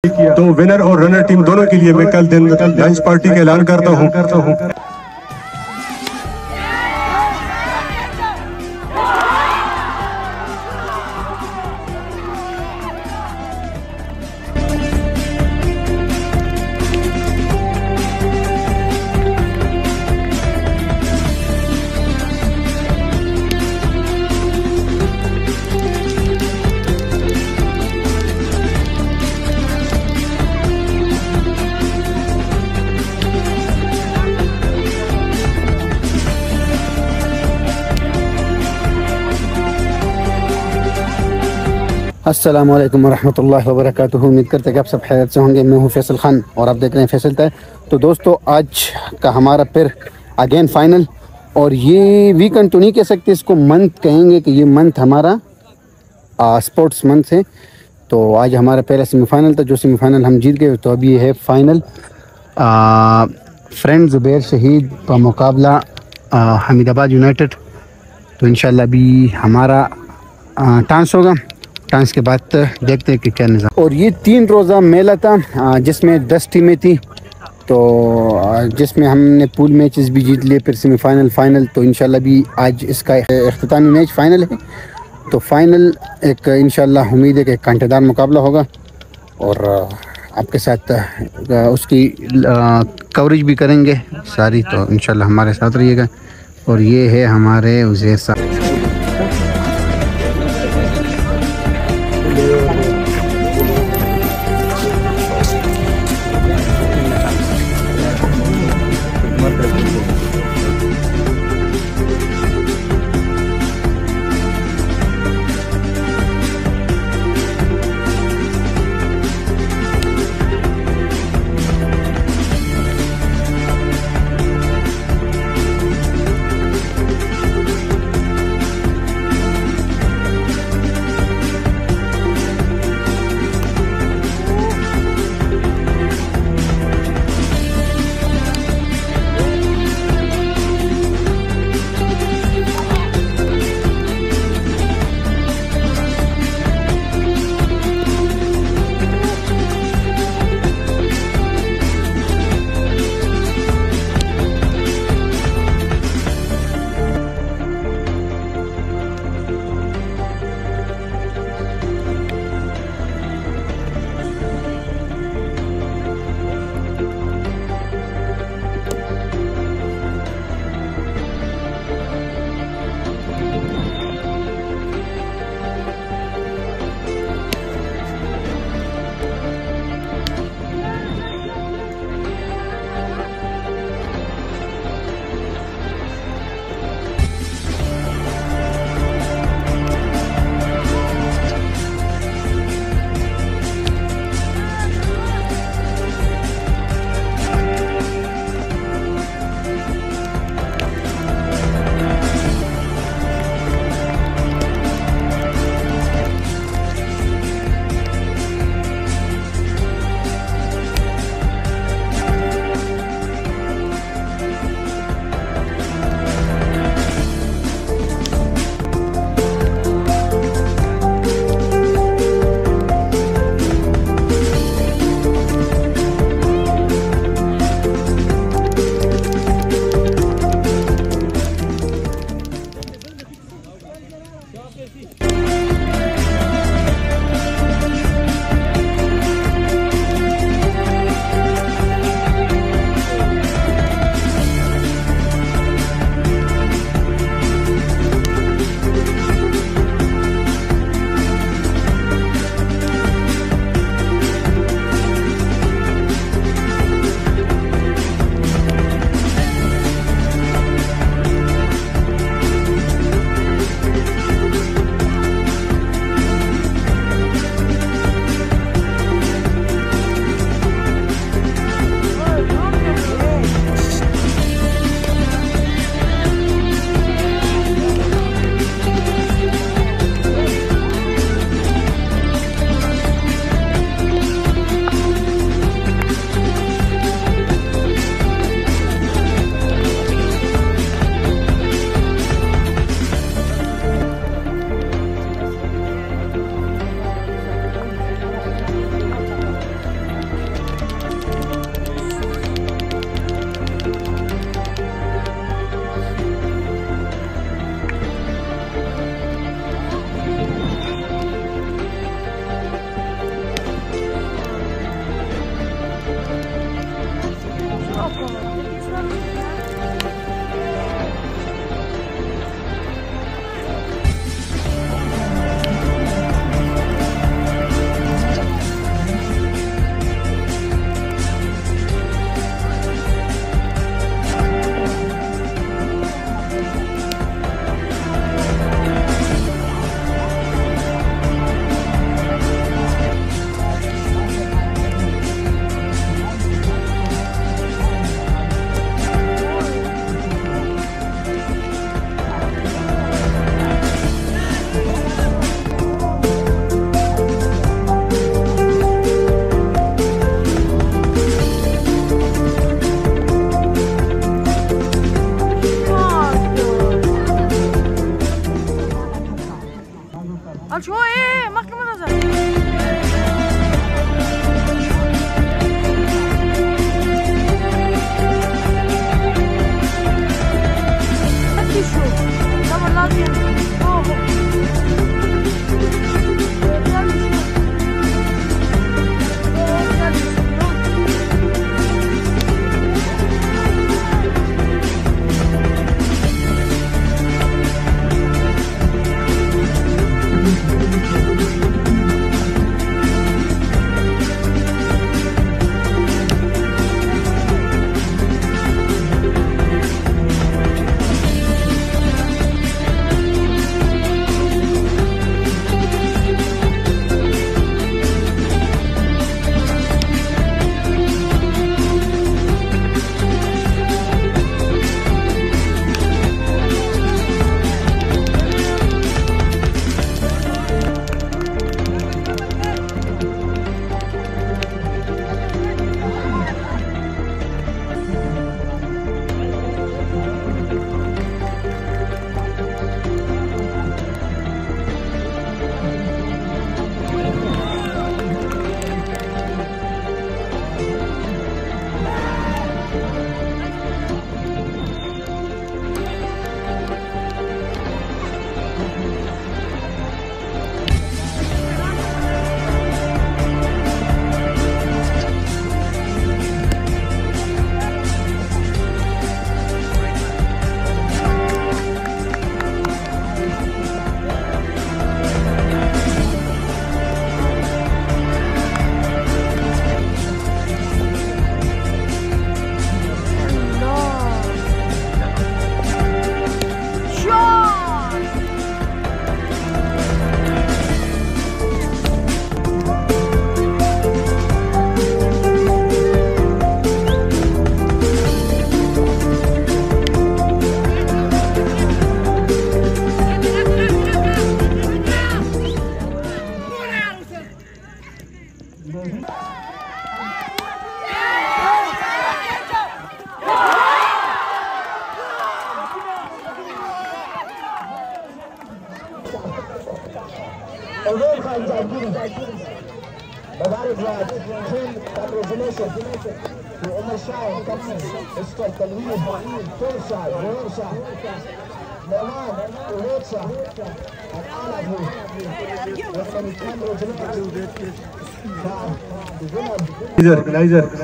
तो विनर और runner team दोनों के लिए मैं कल दिन लंच पार्टी का ऐलान करता हूँ। अस्सलाम वालेकुम वरहमतुल्लाहि वबरकातुहू। उम्मीद करते हैं कि आप सब खैरियत से होंगे। मैं हूं फैसल खान और आप देख रहे हैं फैसल तय। तो दोस्तों, आज का हमारा फिर अगेन फाइनल, और ये वीकेंड तो नहीं कह सकते, इसको मंथ कहेंगे कि ये मंथ हमारा स्पोर्ट्स मंथ है। तो आज हमारा पहला सेमीफाइनल था, जो सेमीफाइनल हम जीत गए। तो अभी ये है फाइनल, फ्रेंड ज़ुबैर शहीद का मुकाबला हमीदाबाद यूनाइटेड। तो इंशाल्लाह अभी हमारा टांस होगा। टांस के बाद देखते हैं कि क्या निज़ाम। और ये 3 रोज़ा मेला था जिसमें 10 टीमें थी। तो जिसमें हमने पूल मैचेस भी जीत लिए, फिर सेमीफाइनल, फाइनल। तो इंशाल्लाह भी आज इसका इख्तितामी मैच फाइनल है। तो फाइनल एक इंशाल्लाह उम्मीद है कि कांटेदार मुकाबला होगा, और आपके साथ उसकी कवरेज भी करेंगे सारी। तो इंशाल्लाह हमारे साथ रहिएगा। और ये है हमारे उज़ैर साहब।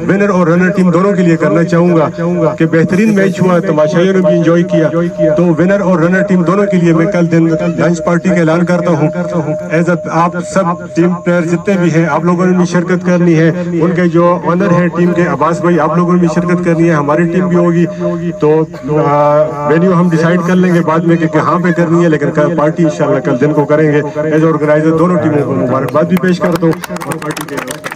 विनर और रनर टीम दोनों के लिए करना चाहूंगा कि बेहतरीन मैच हुआ, तमाशाइयों ने भी एंजॉय किया। तो विनर और रनर टीम दोनों के लिए मैं कल दिन लंच पार्टी का ऐलान करता हूं। एज आप सब टीम प्लेयर जितने भी हैं, आप लोगों ने भी शिरकत करनी है। उनके जो ऑनर है टीम के अब्बास भाई, आप लोगों ने भी शिरकत करनी है। हमारी टीम भी होगी, तो वेन्यू हम डिसाइड कर लेंगे बाद में कि कहाँ पे करनी है, लेकिन कल पार्टी इंशाल्लाह कल दिन को करेंगे। एज ऑर्गेनाइजर दोनों टीमों को मुबारकबाद भी पेश करता हूँ और पार्टी के